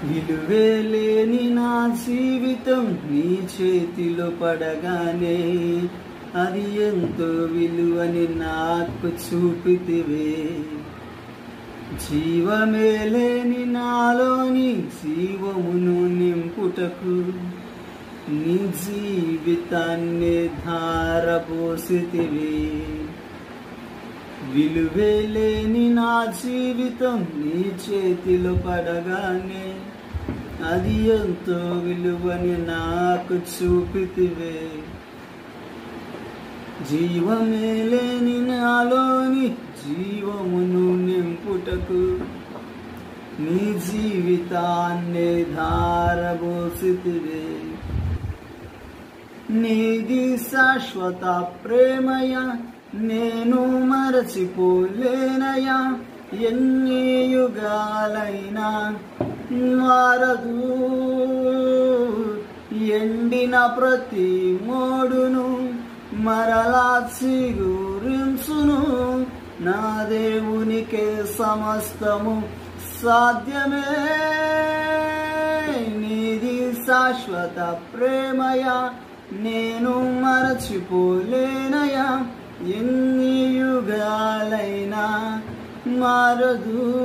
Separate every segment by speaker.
Speaker 1: విలువేలేని నా జీవితం నీ చేతిలో పడగానే అది ఎంతో విలువని నాకు చూపితివే. జీవమేలేని నాలోని జీవమును నింపుటకు నీ జీవితాన్ని ధారపోసితివే. విలువేలేని నా జీవితం నీ చేతిలో పడగానే అది ఎంతో విలువని నాకు చూపితివే. జీవమేలేని నాలోని జీవమును నింపుటకు నీ జీవితాన్ని ధారపోసితివే. నీది శాశ్వత ప్రేమయ నేను మరచిపోలేనయా. ఎన్ని యుగాలైనా మారదు. ఎండిన ప్రతి మోడును మరలా చిగురించును. నా దేవునికే సమస్తము సాధ్యమే. నీది శాశ్వత ప్రేమయ నేను మరచిపోలేనయా. ఎన్ని యుగాలైనా మారదు.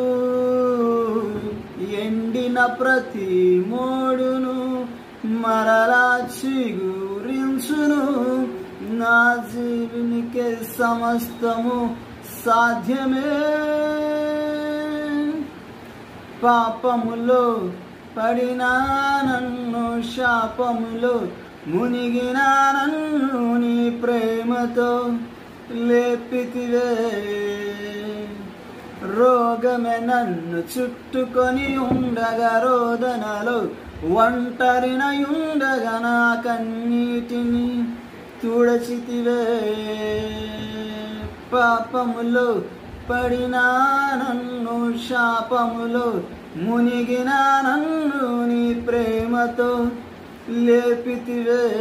Speaker 1: ఎండిన ప్రతి మోడును మరలా చిగురించును. నా జీవునికే సమస్తము సాధ్యమే. పాపములో పడినా నన్ను శాపములో మునిగినా నన్ను నీ ప్రేమతో లేపితివే. రోగమే నన్ను చుట్టుకొని ఉండగా రోదనలో ఒంటరినయుండగా నా కన్నీటిని తుడచితివే. పాపములో పడినా నన్ను శాపములో మునిగినా నన్ను నీ ప్రేమతో లేపితివే.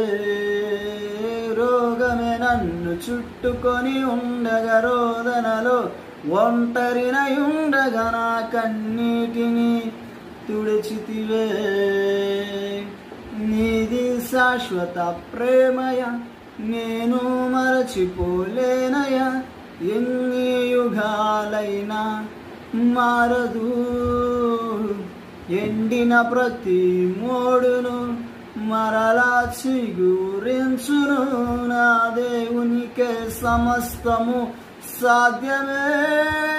Speaker 1: రోగమే నన్ను చుట్టుకొని ఉండగా రోదనలో ఒంటరినయుండగా నా కన్నీటిని తుడిచితివే. నీది శాశ్వత ప్రేమయ నేను మరచిపోలేనయా. ఎన్ని యుగాలైనా మారదు. ఎండిన ప్రతి మోడును మరలా చిగురించును. నా దేవునికే సమస్తము సాధ్యమే.